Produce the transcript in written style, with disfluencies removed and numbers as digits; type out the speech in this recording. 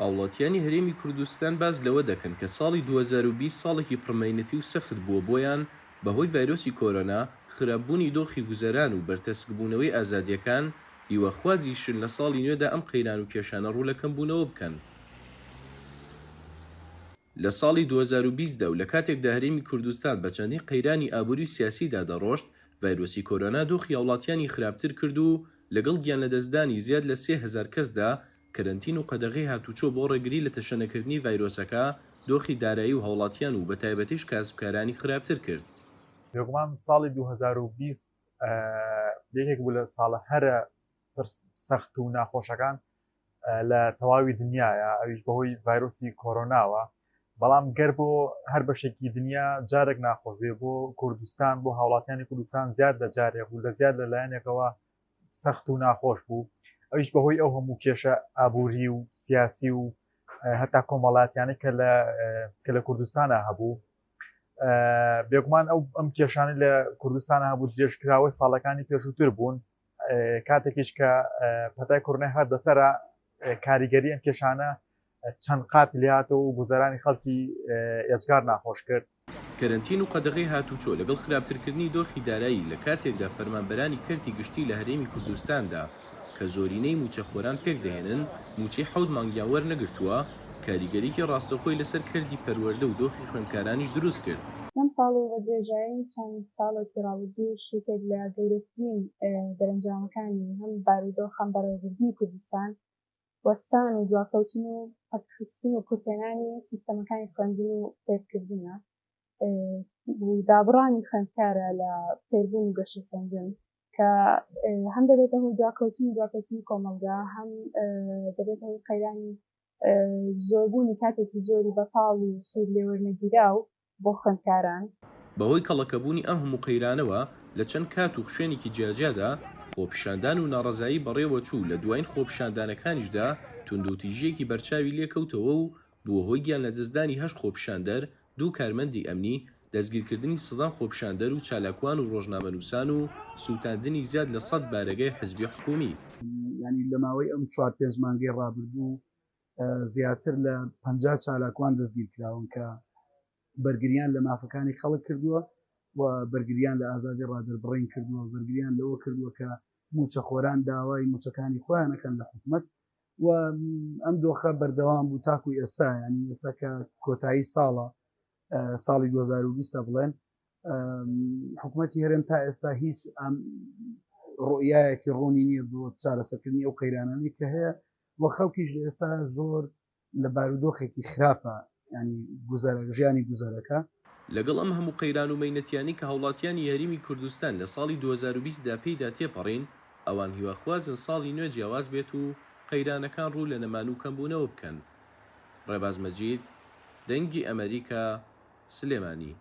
هاوڵاتیانی هەرێمی کوردستان باز لەوە دەکەن کە ساڵی 2020 ساڵێکی پڕمەینەتی و سەخت بووە بۆیان بەهۆی ڤایرۆسی کۆرۆنا، خراپبوونی دۆخی گوزەران و بەرتەسکبوونەوەی ئازادیەکان هیوەخوازیشن لە ساڵی نوێدا ئەم قەیران و کێشانە ڕوولەکەم بوونەوە بکەن. لە ساڵی 2020 دا و لە کاتێکدا هەرێمی کوردستان بە چەندین قەیرانی ئابووری و سیاسیدا دەڕۆشت، ڤایرۆسی کۆرۆنا دۆخی هاوڵاتیانی خراپتر کرد و لەگەڵ گیان لەدەستدانی زیاد لە 3000 کەسدا کەرەنتین و قەدەغەی هاتوچۆ بۆ ڕێگری لە تەشەنەکردنی ڤایرۆسەکە دۆخی دارایی و هاوڵاتیان و بەتایبەتیش کاسبکارانی خراپتر کرد. بێگومان ساڵی 2020 یەکێک بوو لە ساڵە هەرە سەخت و ناخۆشەکان لە تەواوی دنیاە، ئەویش بەهۆی ڤایرۆسی کۆرۆناوە. بەڵام گەر بۆ هەر بەشێکی دنیا جارێک ناخۆش بێ، بۆ کوردستان، بۆ هاوڵاتیانی کوردستان زیاد لە جارێک بوو، لە زیاد لەلایەنێکەوە سەخت و ناخۆش بوو. ئەویش بەهۆی ئەو هەموو کێشە ئابووری و سیاسی و هەتا کۆمەڵاتیانی کە لە کوردستانە هەبوو. بێگومان ئەم کێشانی لە کوردستانە هەبوو درێژکراوەی ساڵەکانی پێشووتر بوون، کاتێکیش کە پەتای کۆرۆنای هات بەسەرە کاریگەری ئەم کێشانە چەند قات لێهاتەوە و گوزەرانی خەڵکی ئێجگار ناخۆش کرد. کەرەنتین و قەدەغەی هاتوچۆ لەگەڵ خراپترکردنی دۆخی دارایی لە کاتێکدا فەرمانبەرانی کردی گشتی لە هەرێمی کوردستاندا کە زۆرینەی موچەخۆران پێک دەهێنن موچەی 7 مانگیان وەرنەگرتووە، کاریگەریکی ڕاستەخۆی لەسەر کردی پەروەردە و دۆخی خوێندکارانیش دروست کرد. لەم ساڵ بە درێژایی چەند ساڵێکی ڕابردوو شتێک لە گەورەترین دەرەنجامەکانی هەم بارودۆخ هەم بەڕێوەبردنی کوردستان وەستان و دواکەوتن و پەکخستن و کورتێنانی سیستەمەکانی خوێندن و فێرکردنە و دابڕانی خوێندکارە لە فێربوون و گەشە سەنجن کە هەم دەبێتە هۆی دواکەوتنی کۆمەلگا، هەم دەبێتە هۆی قەیرانی زۆربوونی کاتێکی زۆری بەتاڵ و سوود لێوەرنەگیرا و بۆ خوێندکاران. بەهۆی کەڵەکەبوونی ئەم هەموو قەیرانەوە لە چەند کات و خوێنێکی جیاجیادا خۆپیشاندان و ناڕەزایی بەڕێوە چوو لە دوایین خۆپیشاندانەکانیشدا توندوتیژیەکی بەرچاوی لێکەوتەوە و بووە هۆی گیان لە دەستدانی 8 خۆپیشاندەر، 2 کارمەندی ئەمنی، دەستگیرکردنی سەدان خۆپیشاندەر و چالاکوان و ڕۆژنامەنووسان و سووتاندنی زیاد لە 100 بارگەی حزبی حکومی. ینی لە ماوەی ئەم 4-5 مانگەی ڕابردوو زیاتر لە 50 چالاکوان دەستگیر کراون کە بەرگریان لە مافەکانی خەڵک کردووە و بەرگریان لە ئازادی ڕادەربڕین کردووە، بەرگریان لەوە کردووە کە موچەخۆران داوای موچەکانی خۆیانەکەن لە حکوومەت و ئەم دۆخە بەردەوام بوو تاکوی ئێستا. ینی ئێستا کە کۆتایی ساڵی 2020 بڵێن حکوومەتی هەرێم تا ئێستا هیچ ڕۆیایەکی ڕوونی نییە بۆ چارەسەرکردنی ئەو قەیرانانی کە هەیە وە خەڵکیش لە ئێستا زۆر لە بارودۆخێکی خراپە، ینی ژیانی گوزەرەکە. لەگەڵ ئەم هەموو قەیران و مەینەتیانی کە هاوڵاتیانی هەرێمی کوردستان لە ساڵی 2020 دا پێیدا تێپەڕین، ئەوان هیواخوازن ساڵی نوێ جیاواز بێت و قەیرانەکان ڕوو لە نەمان و کەمبوونەوە بکەن. ڕێباز مەجید، دەنگی ئەمریکا، سلێمانی.